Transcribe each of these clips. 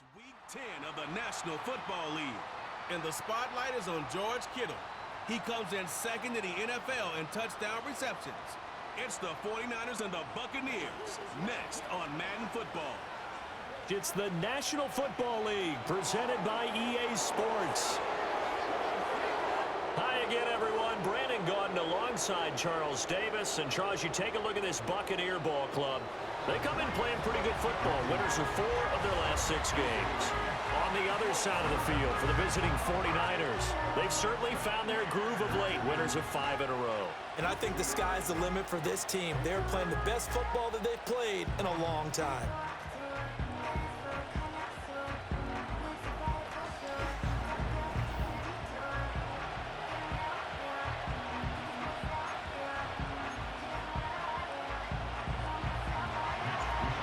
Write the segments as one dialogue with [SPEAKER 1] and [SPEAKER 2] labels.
[SPEAKER 1] It's Week 10 of the National Football League, and the spotlight is on George Kittle. He comes in second in the NFL in touchdown receptions. It's the 49ers and the Buccaneers, next on Madden Football.
[SPEAKER 2] It's the National Football League, presented by EA Sports. Hi again, everyone. Brandon Gaudin alongside Charles Davis. And Charles, you take a look at this Buccaneer ball club. They come in playing pretty good football. Winners of 4 of their last 6 games. On the other side of the field for the visiting 49ers, they've certainly found their groove of late. Winners of 5 in a row.
[SPEAKER 3] And I think the sky's the limit for this team. They're playing the best football that they've played in a long time.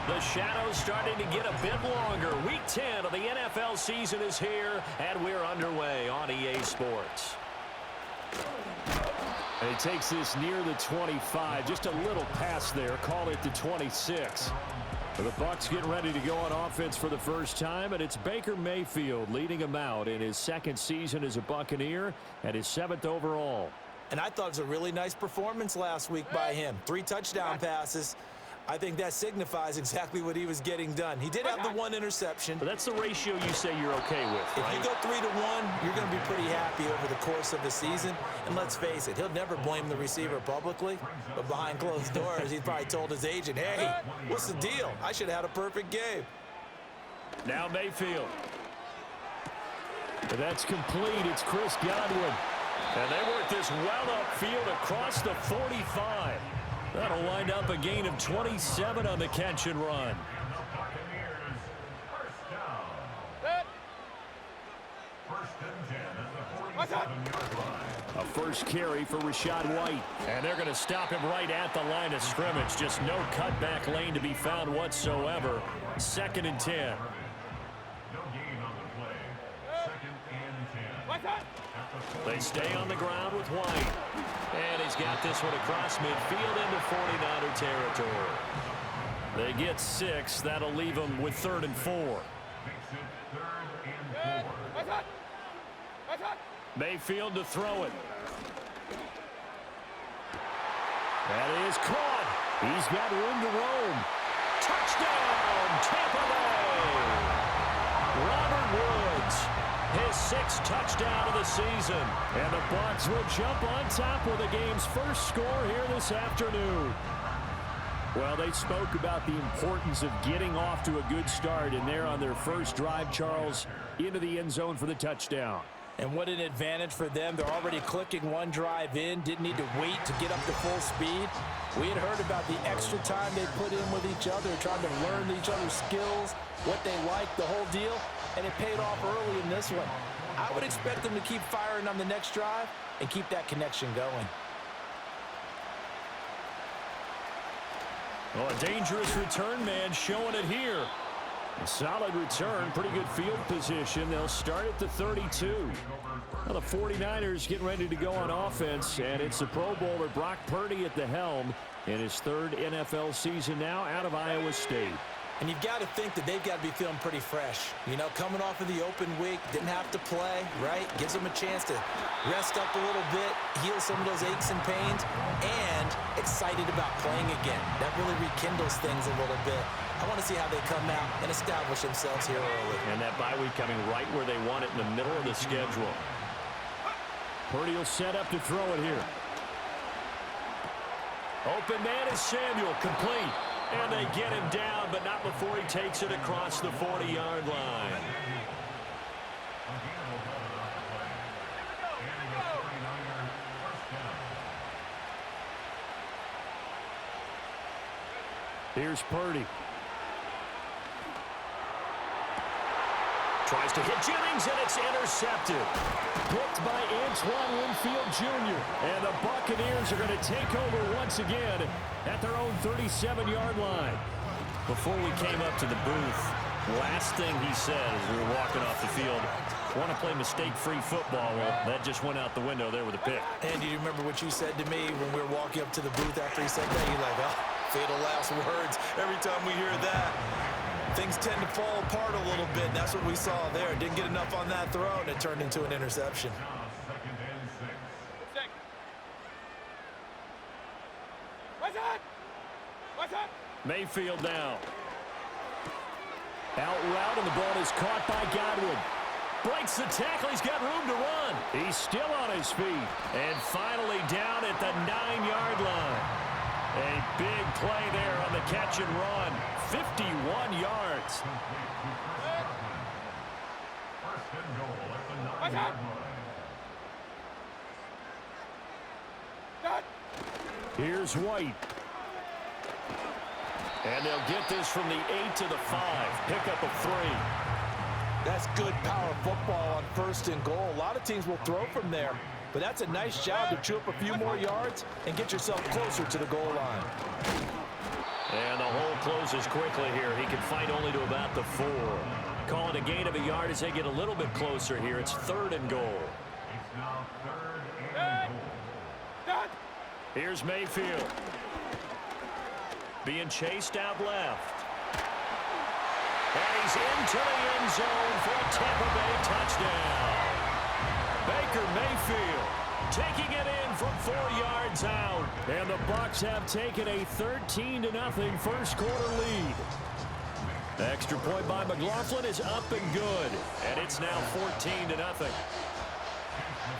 [SPEAKER 2] The shadow's starting to get a bit longer. Week 10 of the NFL season is here, and we're underway on EA Sports. And he takes this near the 25, just a little pass there, call it the 26. The Bucs getting ready to go on offense for the first time, and it's Baker Mayfield leading him out in his second season as a Buccaneer and his 7th overall.
[SPEAKER 3] And I thought it was a really nice performance last week by him. 3 touchdown passes. I think that signifies exactly what he was getting done. He did have the 1 interception.
[SPEAKER 2] But that's the ratio you say you're okay with, right?
[SPEAKER 3] If you go 3-to-1, you're going to be pretty happy over the course of the season. And let's face it, he'll never blame the receiver publicly. But behind closed doors, he probably told his agent, hey, what's the deal? I should have had a perfect game.
[SPEAKER 2] Now Mayfield. And that's complete. It's Chris Godwin. And they work this well upfield across the 45. That'll wind up a gain of 27 on the catch and run. A first carry for Rachaad White. And they're going to stop him right at the line of scrimmage. Just no cutback lane to be found whatsoever. 2nd and 10. They stay on the ground with White. And he's got this one across midfield into 49er territory. They get 6. That'll leave them with 3rd and 4. Mayfield to throw it. That is caught. He's got room to roam. Touchdown, Tampa Bay. Robert Woods. His 6th touchdown of the season. And the Bucs will jump on top with the game's first score here this afternoon. Well, they spoke about the importance of getting off to a good start, and they're on their first drive, Charles, into the end zone for the touchdown.
[SPEAKER 3] And what an advantage for them. They're already clicking 1 drive in, didn't need to wait to get up to full speed. We had heard about the extra time they put in with each other, trying to learn each other's skills, what they like, the whole deal, and it paid off early in this one. I would expect them to keep firing on the next drive and keep that connection going.
[SPEAKER 2] Well, a dangerous return man showing it here. A solid return, pretty good field position. They'll start at the 32. Well, the 49ers getting ready to go on offense, and it's the Pro Bowler Brock Purdy at the helm in his 3rd NFL season now out of Iowa State.
[SPEAKER 3] And you've got to think that they've got to be feeling pretty fresh. You know, coming off of the open week, didn't have to play, right? Gives them a chance to rest up a little bit, heal some of those aches and pains, and excited about playing again. That really rekindles things a little bit. I want to see how they come out and establish themselves here early.
[SPEAKER 2] And that bye week coming right where they want it in the middle of the schedule. Purdy will set up to throw it here. Open man is Samuel, complete. And they get him down, but not before he takes it across the 40-yard line. Here's Purdy. Tries to hit Jennings, and it's intercepted. Picked by Antoine Winfield Jr. And the Buccaneers are going to take over once again at their own 37-yard line. Before we came up to the booth, last thing he said as we were walking off the field, want to play mistake-free football. Well, that just went out the window there with a pick.
[SPEAKER 3] And do you remember what you said to me when we were walking up to the booth after he said that? You're like, oh, fatal last words every time we hear that. things tend to fall apart a little bit, and that's what we saw there. Didn't get enough on that throw, and it turned into an interception.
[SPEAKER 2] Mayfield now. Out route, and the ball is caught by Godwin. Breaks the tackle. He's got room to run. He's still on his feet. And finally down at the 9-yard line. A big play there on the catch and run. 51 yards. Here's White. And they'll get this from the 8 to the 5. Pickup of 3.
[SPEAKER 3] That's good power football on 1st and goal. A lot of teams will throw from there, but that's a nice job to chew up a few more yards and get yourself closer to the goal line.
[SPEAKER 2] And the hole closes quickly here. He can fight only to about the 4. Call it a gain of a yard as they get a little bit closer here. It's 3rd and goal. Here's Mayfield. Being chased out left. And he's into the end zone for a Tampa Bay touchdown. Baker Mayfield taking it in from 4 yards out. And the Bucs have taken a 13-0 first quarter lead. The extra point by McLaughlin is up and good. And it's now 14-0.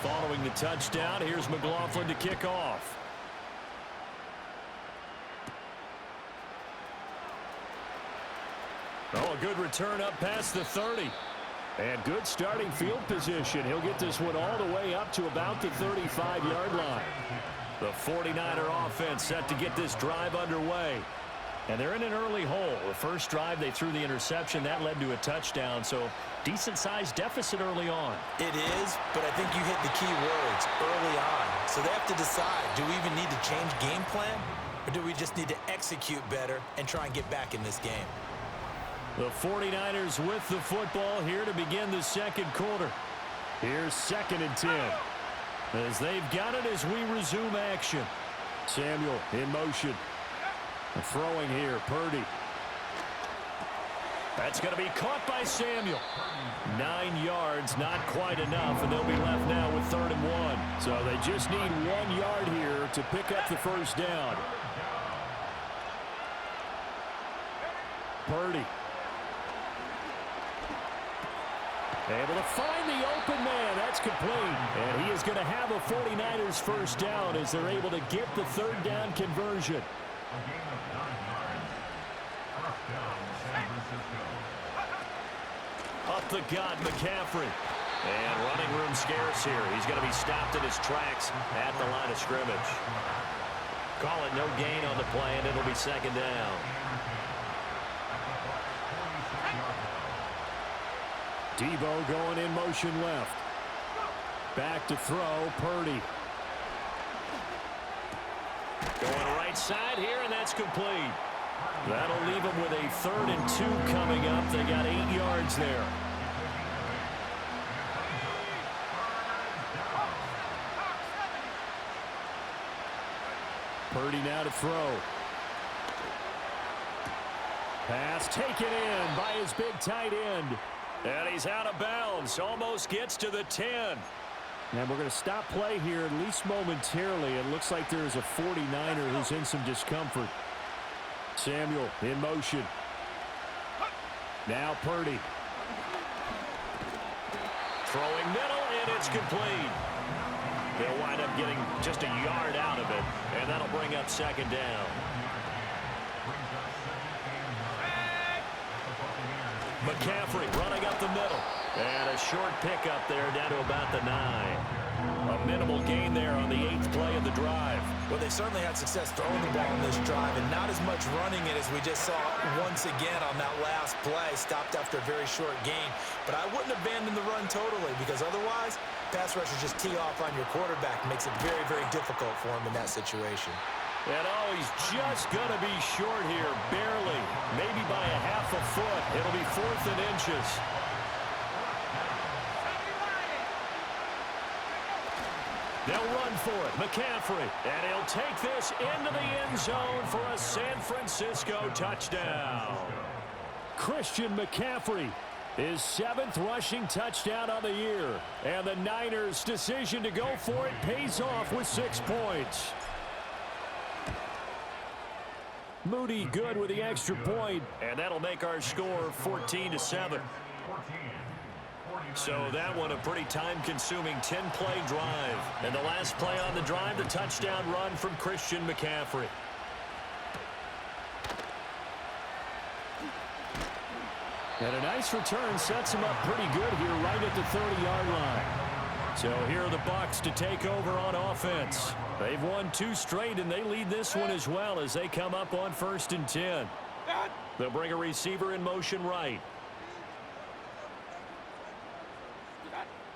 [SPEAKER 2] Following the touchdown, here's McLaughlin to kick off. Oh, a good return up past the 30. And good starting field position. He'll get this one all the way up to about the 35-yard line. The 49er offense set to get this drive underway. And they're in an early hole. The first drive, they threw the interception. That led to a touchdown. So decent-sized deficit early on.
[SPEAKER 3] It is, but I think you hit the key words early on. So they have to decide, do we even need to change game plan? Or do we just need to execute better and try and get back in this game?
[SPEAKER 2] The 49ers with the football here to begin the second quarter. Here's 2nd and 10. As they've got it as we resume action. Samuel in motion. Throwing here, Purdy. That's going to be caught by Samuel. 9 yards, not quite enough, and they'll be left now with 3rd and 1. So they just need 1 yard here to pick up the first down. Purdy. Able to find the open man. That's complete. And he is going to have a 49ers first down as they're able to get the 3rd down conversion. Up the gut, McCaffrey. And running room scarce here. He's going to be stopped in his tracks at the line of scrimmage. Call it no gain on the play, and it'll be 2nd down. Debo going in motion left. Back to throw, Purdy. Going right side here, and that's complete. That'll leave them with a 3rd and 2 coming up. They got 8 yards there. Purdy now to throw. Pass taken in by his big tight end. And he's out of bounds. Almost gets to the 10. And we're going to stop play here at least momentarily. It looks like there's a 49er who's in some discomfort. Samuel in motion. Now Purdy. Throwing middle, and it's complete. They'll wind up getting just a yard out of it, and that'll bring up 2nd down. McCaffrey running up the middle. And a short pickup there down to about the 9. A minimal gain there on the 8th play of the drive.
[SPEAKER 3] Well, they certainly had success throwing the ball on this drive and not as much running it as we just saw once again on that last play. Stopped after a very short gain. But I wouldn't abandon the run totally because otherwise, pass rushers just tee off on your quarterback. Makes it very, very difficult for him in that situation.
[SPEAKER 2] And oh, he's just going to be short here, barely. Maybe by a half a foot. It'll be 4th and inches. They'll run for it. McCaffrey. And he'll take this into the end zone for a San Francisco touchdown. Christian McCaffrey. His 7th rushing touchdown on the year. And the Niners' decision to go for it pays off with 6 points. Moody good with the extra point, and that'll make our score 14-7. So that one a pretty time-consuming 10-play drive. And the last play on the drive, the touchdown run from Christian McCaffrey. And a nice return sets him up pretty good here right at the 30-yard line. So here are the Bucs to take over on offense. They've won 2 straight, and they lead this one as well as they come up on 1st and 10. They'll bring a receiver in motion right.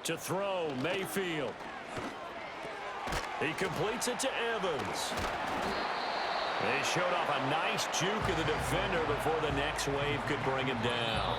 [SPEAKER 2] To throw, Mayfield. He completes it to Evans. They showed off a nice juke of the defender before the next wave could bring him down.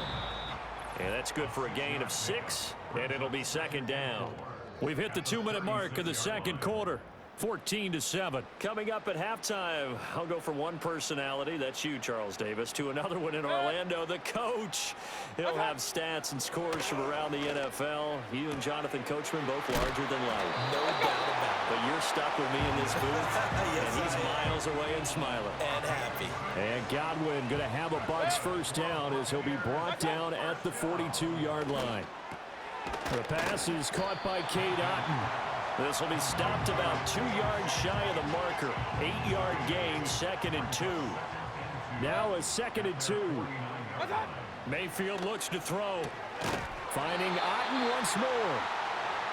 [SPEAKER 2] And that's good for a gain of 6, and it'll be 2nd down. We've hit the 2-minute mark of the 2nd quarter. 14-7. Coming up at halftime, I'll go from one personality, that's you, Charles Davis, to another one in Orlando, the coach. He'll have stats and scores from around the NFL. You and Jonathan Coachman both larger than life.
[SPEAKER 3] No doubt about it.
[SPEAKER 2] But you're stuck with me in this booth,
[SPEAKER 3] Yes,
[SPEAKER 2] and he's miles away and smiling.
[SPEAKER 3] And happy.
[SPEAKER 2] And Godwin going to have a Bucs 1st down as he'll be brought down at the 42-yard line. The pass is caught by Cade Otton. This will be stopped about 2 yards shy of the marker. 8-yard gain, 2nd and 2. Now a 2nd and 2. Mayfield looks to throw. Finding Otton once more.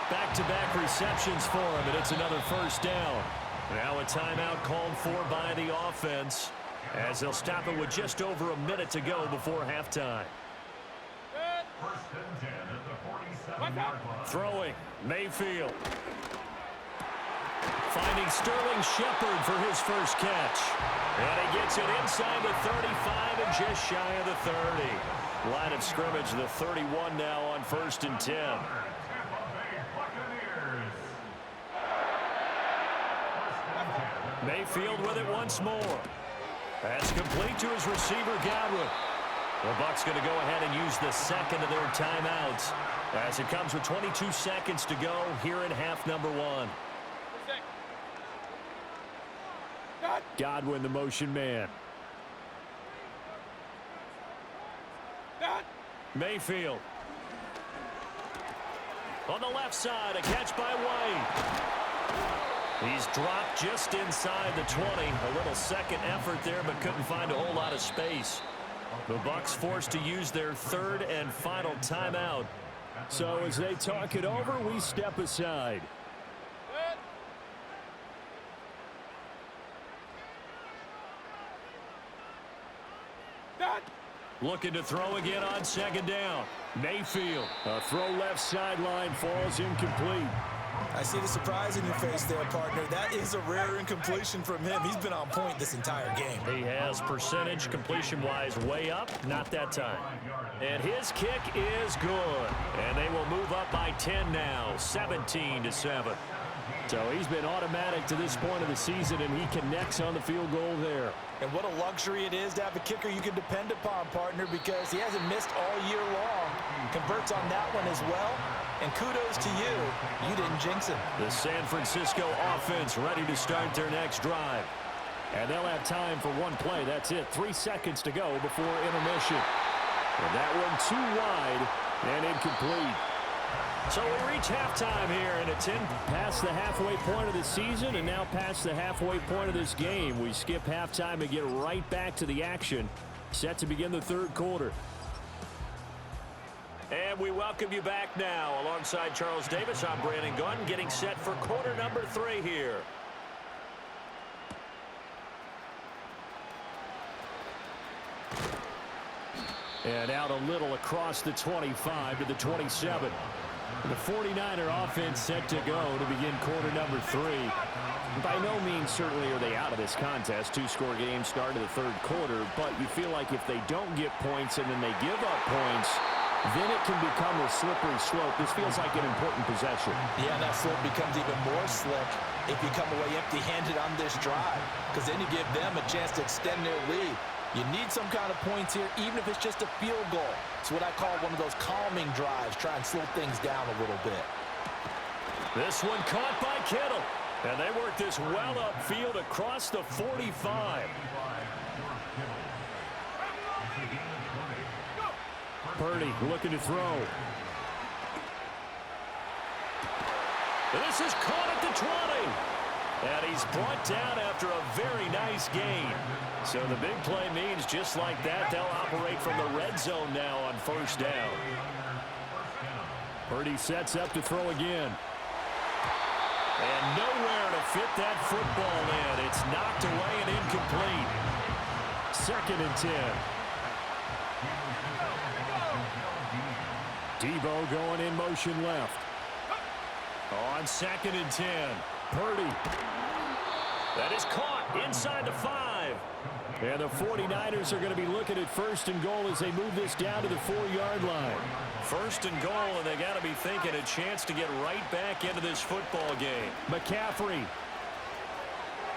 [SPEAKER 2] Back-to-back receptions for him, and it's another 1st down. Now a timeout called for by the offense as they'll stop it with just over a minute to go before halftime. Throwing, Mayfield. Finding Sterling Shepard for his 1st catch. And he gets it inside the 35 and just shy of the 30. Line of scrimmage, the 31 now on 1st and 10. Mayfield with it once more. That's complete to his receiver, Godwin. The Bucs going to go ahead and use the 2nd of their timeouts as it comes with 22 seconds to go here in half number 1. Godwin, the motion man. Mayfield. On the left side, a catch by White. He's dropped just inside the 20. A little second effort there, but couldn't find a whole lot of space. The Bucs forced to use their 3rd and final timeout. So as they talk it over, we step aside. Looking to throw again on 2nd down. Mayfield. A throw left sideline falls incomplete.
[SPEAKER 3] I see the surprise in your face there, partner. That is a rare incompletion from him. He's been on point this entire game.
[SPEAKER 2] He has percentage completion-wise way up. Not that time. And his kick is good. And they will move up by 10 now, 17-7. So he's been automatic to this point of the season, and he connects on the field goal there.
[SPEAKER 3] And what a luxury it is to have a kicker you can depend upon, partner, because he hasn't missed all year long. Converts on that one as well. And kudos to you. You didn't jinx him.
[SPEAKER 2] The San Francisco offense ready to start their next drive. And they'll have time for one play. That's it. 3 seconds to go before intermission. And that one too wide and incomplete. So we reach halftime here, and it's in past the halfway point of the season and now past the halfway point of this game. We skip halftime and get right back to the action. Set to begin the 3rd quarter. And we welcome you back now. Alongside Charles Davis, I'm Brandon Gunn, getting set for quarter number 3 here. And out a little across the 25 to the 27. The 49er offense set to go to begin quarter number 3. By no means certainly are they out of this contest. 2-score game start of the 3rd quarter, but you feel like if they don't get points and then they give up points, then it can become a slippery slope. This feels like an important possession.
[SPEAKER 3] Yeah, that slope becomes even more slick if you come away empty-handed on this drive, because then you give them a chance to extend their lead. You need some kind of points here, even if it's just a field goal. It's what I call one of those calming drives. Try and slow things down a little bit.
[SPEAKER 2] This one caught by Kittle. And they work this well upfield across the 45. Purdy looking to throw. This is caught at the 20. And he's brought down after a very nice gain. So the big play means just like that, they'll operate from the red zone now on first down. Purdy sets up to throw again. And nowhere to fit that football in. It's knocked away and incomplete. 2nd and 10. Debo going in motion left. On 2nd and 10. Purdy. That is caught inside the 5. And the 49ers are going to be looking at 1st and goal as they move this down to the 4-yard line. 1st and goal, and they got to be thinking a chance to get right back into this football game. McCaffrey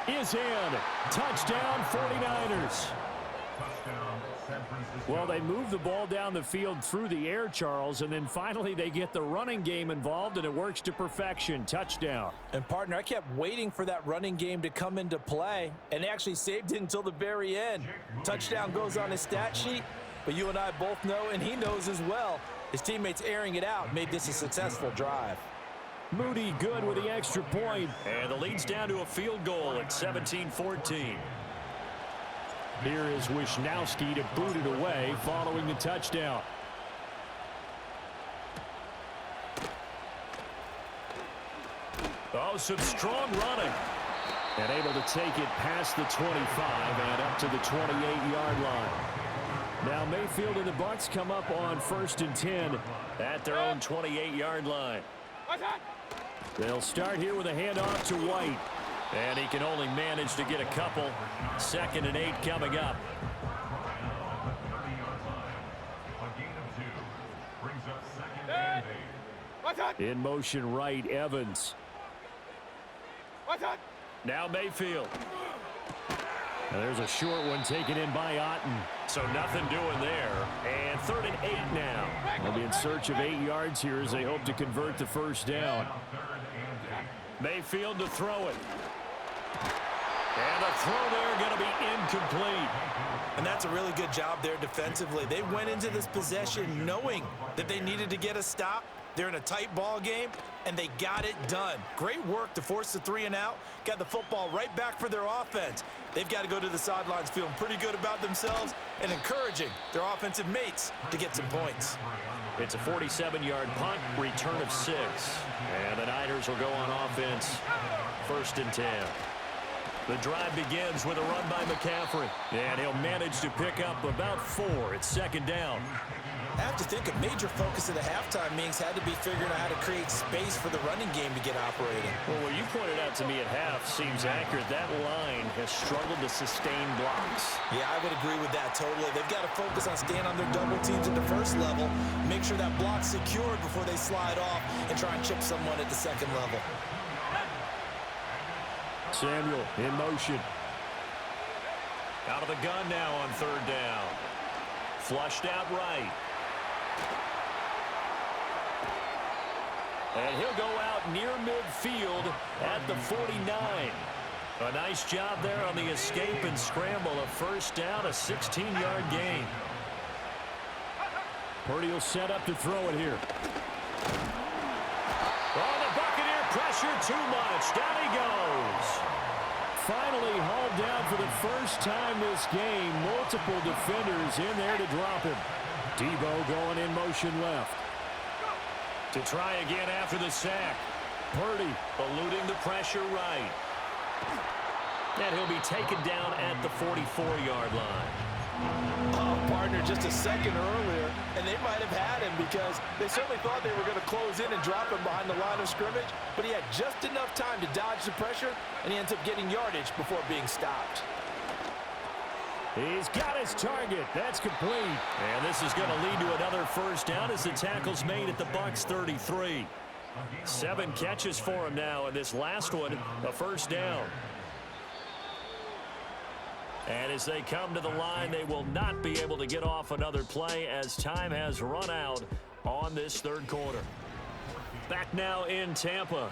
[SPEAKER 2] is in. Touchdown 49ers. Well, they move the ball down the field through the air, Charles, and then finally they get the running game involved, and it works to perfection. Touchdown.
[SPEAKER 3] And, partner, I kept waiting for that running game to come into play, and they actually saved it until the very end. Touchdown goes on his stat sheet, but you and I both know, and he knows as well, his teammates airing it out made this a successful drive.
[SPEAKER 2] Moody good with the extra point, and the lead's down to a field goal at 17-14. Here is Wisnowski to boot it away following the touchdown. Oh, some strong running. And able to take it past the 25 and up to the 28-yard line. Now Mayfield and the Bucs come up on 1st and 10 at their own 28-yard line. They'll start here with a handoff to White. And he can only manage to get a couple. 2nd and 8 coming up. In motion right, Evans. Now Mayfield. Now there's a short one taken in by Otten. So nothing doing there. And 3rd and 8 now. They'll be in search of 8 yards here as they hope to convert the first down. Mayfield to throw it. And the throw there going to be incomplete.
[SPEAKER 3] And that's a really good job there defensively. They went into this possession knowing that they needed to get a stop. They're in a tight ball game, and they got it done. Great work to force the 3 and out. Got the football right back for their offense. They've got to go to the sidelines feeling pretty good about themselves and encouraging their offensive mates to get some points.
[SPEAKER 2] It's a 47-yard punt, return of 6. And the Niners will go on offense, 1st and 10. The drive begins with a run by McCaffrey. And he'll manage to pick up about 4 at 2nd down.
[SPEAKER 3] I have to think a major focus of the halftime meetings had to be figuring out how to create space for the running game to get operating.
[SPEAKER 2] Well, what you pointed out to me at half seems accurate. That line has struggled to sustain blocks.
[SPEAKER 3] Yeah, I would agree with that totally. They've got to focus on staying on their double teams at the first level, make sure that block's secured before they slide off and try and chip someone at the second level.
[SPEAKER 2] Samuel in motion. Out of the gun now on 3rd down. Flushed out right. And he'll go out near midfield at the 49. A nice job there on the escape and scramble. A first down, a 16-yard gain. Purdy will set up to throw it here. Oh, the Buccaneer pressure too much. Down he goes. Finally hauled down for the first time this game. Multiple defenders in there to drop him. Debo going in motion left. To try again after the sack. Purdy eluding the pressure right. And he'll be taken down at the 44-yard line.
[SPEAKER 3] Oh, partner, just a second earlier, and they might have had him because they certainly thought they were going to close in and drop him behind the line of scrimmage, but he had just enough time to dodge the pressure, and he ends up getting yardage before being stopped.
[SPEAKER 2] He's got his target. That's complete. And this is going to lead to another first down as the tackle's made at the Bucs 33. 7 catches for him now, and this last one, a first down. And as they come to the line, they will not be able to get off another play as time has run out on this third quarter. Back now in Tampa.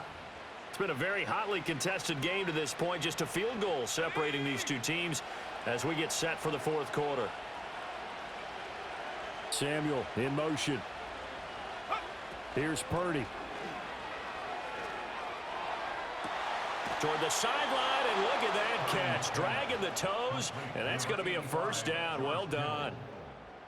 [SPEAKER 2] It's been a very hotly contested game to this point. Just a field goal separating these two teams as we get set for the fourth quarter.
[SPEAKER 4] Samuel in motion. Here's Purdy.
[SPEAKER 2] Toward the sideline, and look at that catch. Dragging the toes, and that's going to be a first down. Well done.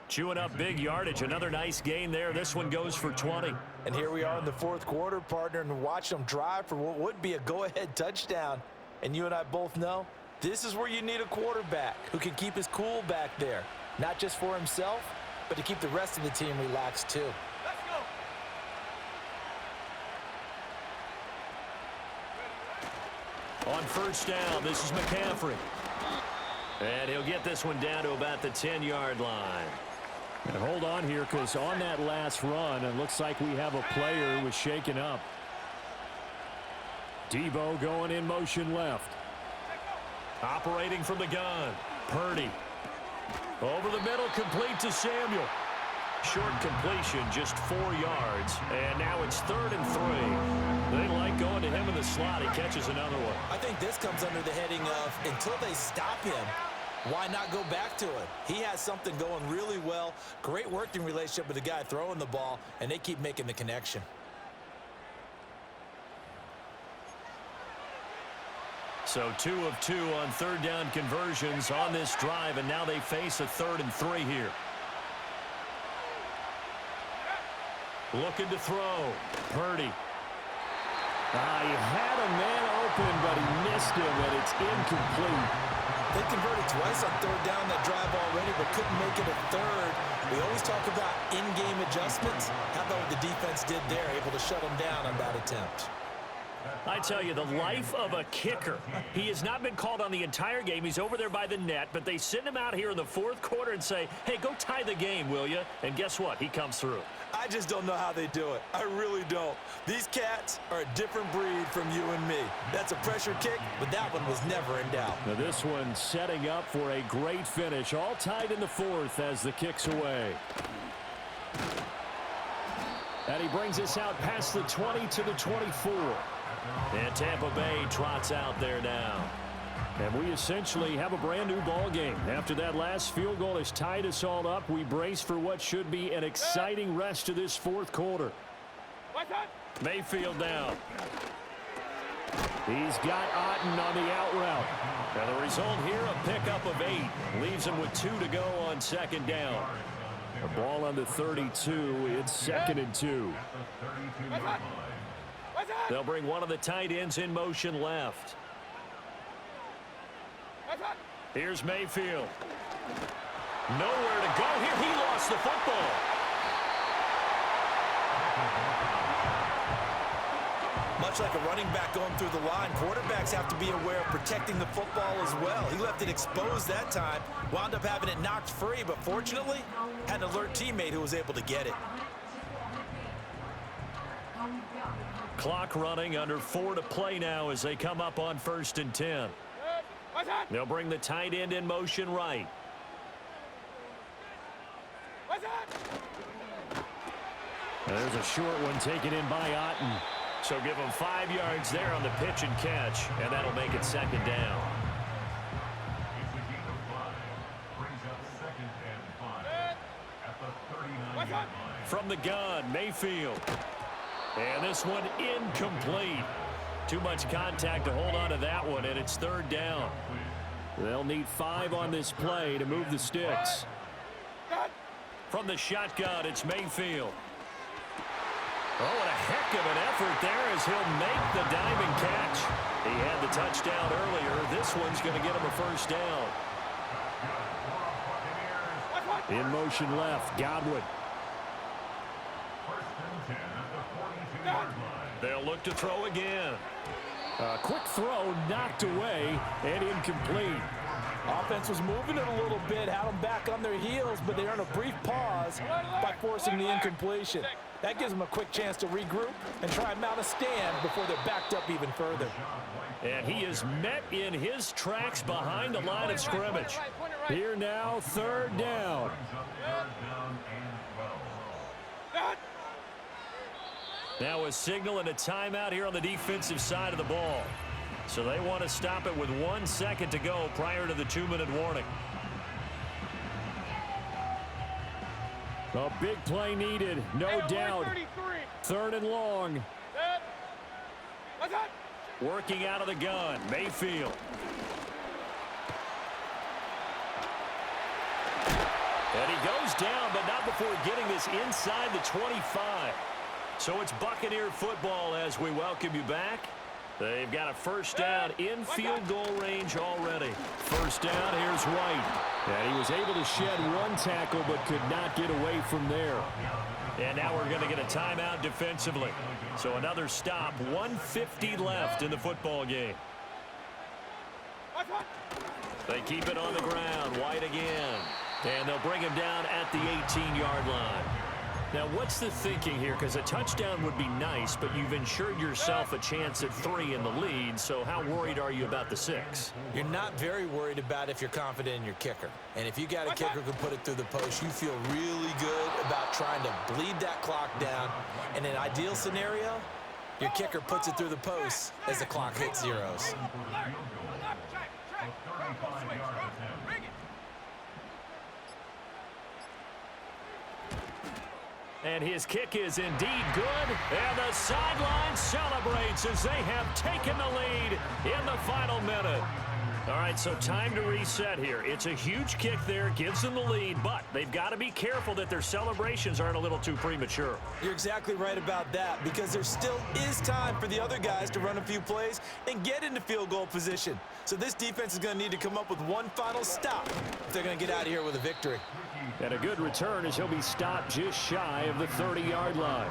[SPEAKER 2] Chewing up big yardage. Another nice gain there. This one goes for 20.
[SPEAKER 3] And here we are in the fourth quarter, partner, and watch them drive for what would be a go-ahead touchdown. And you and I both know this is where you need a quarterback who can keep his cool back there. Not just for himself, but to keep the rest of the team relaxed too.
[SPEAKER 2] On first down, this is McCaffrey. And he'll get this one down to about the 10-yard line.
[SPEAKER 4] And hold on here, because on that last run, it looks like we have a player who was shaken up. Debo going in motion left.
[SPEAKER 2] Operating from the gun. Purdy. Over the middle, complete to Samuel. Short completion, just 4 yards. And now it's 3rd and 3. They like going to him in the slot. He catches another one.
[SPEAKER 3] I think this comes under the heading of until they stop him, why not go back to it? He has something going really well. Great working relationship with the guy throwing the ball, and they keep making the connection.
[SPEAKER 2] So 2 of 2 on third down conversions on this drive, and now they face a 3rd and 3 here. Looking to throw. Purdy.
[SPEAKER 4] He had a man open, but he missed him, and it's incomplete.
[SPEAKER 3] They converted twice on third down that drive already, but couldn't make it a third. We always talk about in-game adjustments. How about what the defense did there, able to shut them down on that attempt?
[SPEAKER 2] I tell you, the life of a kicker. He has not been called on the entire game. He's over there by the net, but they send him out here in the fourth quarter and say, hey, go tie the game, will you? And guess what? He comes through.
[SPEAKER 3] I just don't know how they do it. I really don't. These cats are a different breed from you and me. That's a pressure kick, but that one was never in doubt.
[SPEAKER 4] Now this one setting up for a great finish. All tied in the fourth as the kick's away. And he brings us out past the 20 to the 24.
[SPEAKER 2] And Tampa Bay trots out there now.
[SPEAKER 4] And we essentially have a brand new ball game. After that last field goal has tied us all up, we brace for what should be an exciting rest of this fourth quarter.
[SPEAKER 2] Mayfield down.
[SPEAKER 4] He's got Otten on the out route.
[SPEAKER 2] And the result here, a pickup of 8. Leaves him with 2 to go on second down.
[SPEAKER 4] The ball on the 32. It's 2nd and 2.
[SPEAKER 2] They'll bring one of the tight ends in motion left. Here's Mayfield. Nowhere to go here. He lost the football.
[SPEAKER 3] Much like a running back going through the line, quarterbacks have to be aware of protecting the football as well. He left it exposed that time, wound up having it knocked free, but fortunately, had an alert teammate who was able to get it.
[SPEAKER 2] Clock running, under 4 to play now as they come up on 1st and 10. They'll bring the tight end in motion right.
[SPEAKER 4] There's a short one taken in by Otten.
[SPEAKER 2] So give him 5 yards there on the pitch and catch, and that'll make it 2nd down. From the gun, Mayfield. And this one incomplete. Too much contact to hold on to that one, and it's 3rd down.
[SPEAKER 4] They'll need 5 on this play to move the sticks.
[SPEAKER 2] From the shotgun, it's Mayfield. Oh, and a heck of an effort there as he'll make the diving catch. He had the touchdown earlier. This one's going to get him a 1st down.
[SPEAKER 4] In motion left, Godwin.
[SPEAKER 2] They'll look to throw again.
[SPEAKER 4] A quick throw knocked away and incomplete.
[SPEAKER 3] Offense was moving it a little bit, had them back on their heels, but they earned a brief pause by forcing the incompletion. That gives them a quick chance to regroup and try and mount a stand before they're backed up even further.
[SPEAKER 4] And he is met in his tracks behind the line of scrimmage. Here now, third down. Now a signal and a timeout here on the defensive side of the ball. So they want to stop it with 1 second to go prior to the 2-minute warning. A big play needed, no doubt. Third and long. Working out of the gun, Mayfield. And he goes down, but not before getting this inside the 25. So it's Buccaneer football as we welcome you back. They've got a first down in field goal range already. First down, here's White. And he was able to shed one tackle, but could not get away from there.
[SPEAKER 2] And now we're going to get a timeout defensively. So another stop, 1:50 left in the football game. They keep it on the ground, White again. And they'll bring him down at the 18-yard line. Now, what's the thinking here? Because a touchdown would be nice, but you've ensured yourself a chance at 3 in the lead, so how worried are you about the 6?
[SPEAKER 3] You're not very worried about if you're confident in your kicker. And if you got a kicker who can put it through the post, you feel really good about trying to bleed that clock down. In an ideal scenario, your kicker puts it through the post as the clock hits zeros.
[SPEAKER 2] And his kick is indeed good. And the sideline celebrates as they have taken the lead in the final minute. All right, so time to reset here. It's a huge kick there, gives them the lead, but they've got to be careful that their celebrations aren't a little too premature.
[SPEAKER 3] You're exactly right about that, because there still is time for the other guys to run a few plays and get into field goal position. So this defense is going to need to come up with one final stop if they're going to get out of here with a victory.
[SPEAKER 4] And a good return as he'll be stopped just shy of the 30-yard line.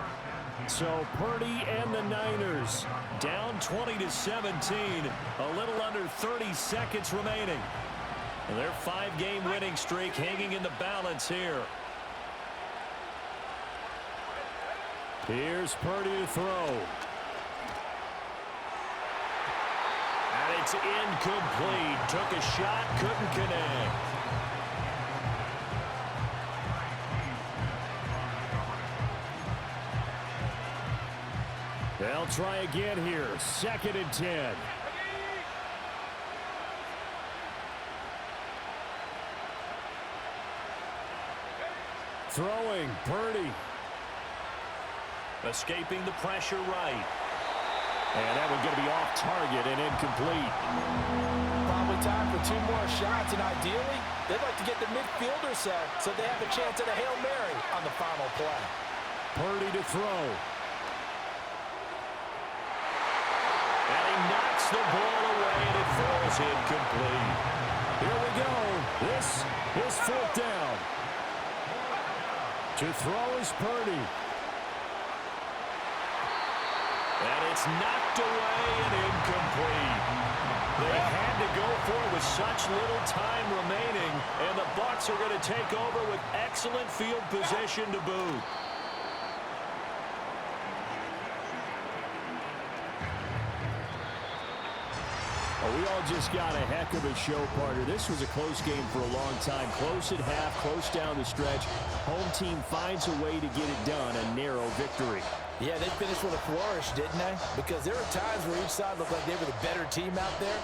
[SPEAKER 4] So Purdy and the Niners
[SPEAKER 2] down 20-17, a little under 30 seconds remaining. And their 5-game winning streak hanging in the balance here.
[SPEAKER 4] Here's Purdy to throw.
[SPEAKER 2] And it's incomplete. Took a shot, couldn't connect.
[SPEAKER 4] They'll try again here. 2nd and 10. Throwing, Purdy.
[SPEAKER 2] Escaping the pressure right.
[SPEAKER 4] And that one's going to be off target and incomplete.
[SPEAKER 3] Probably time for 2 more shots, and ideally, they'd like to get the midfielder set so they have a chance at a Hail Mary on the final play.
[SPEAKER 4] Purdy to throw.
[SPEAKER 2] And he knocks the ball away, and it falls incomplete.
[SPEAKER 4] Here we go. This is 4th down. To throw is Purdy.
[SPEAKER 2] And it's knocked away and incomplete. They had to go for it with such little time remaining, and the Bucs are going to take over with excellent field position to boot.
[SPEAKER 4] Well, we all just got a heck of a show, partner. This was a close game for a long time. Close at half, close down the stretch. Home team finds a way to get it done, a narrow victory.
[SPEAKER 3] Yeah, they finished with a flourish, didn't they? Because there were times where each side looked like they were the better team out there,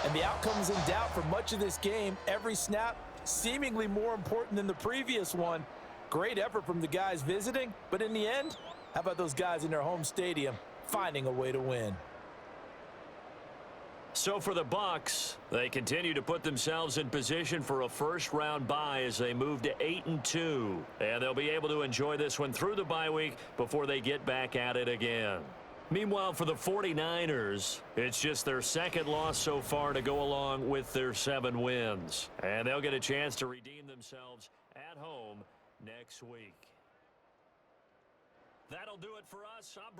[SPEAKER 3] and the outcome was in doubt for much of this game. Every snap seemingly more important than the previous one. Great effort from the guys visiting, but in the end, how about those guys in their home stadium finding a way to win?
[SPEAKER 2] So for the Bucs, they continue to put themselves in position for a first-round bye as they move to 8-2. And they'll be able to enjoy this one through the bye week before they get back at it again. Meanwhile, for the 49ers, it's just their 2nd loss so far to go along with their 7 wins. And they'll get a chance to redeem themselves at home next week. That'll do it for us.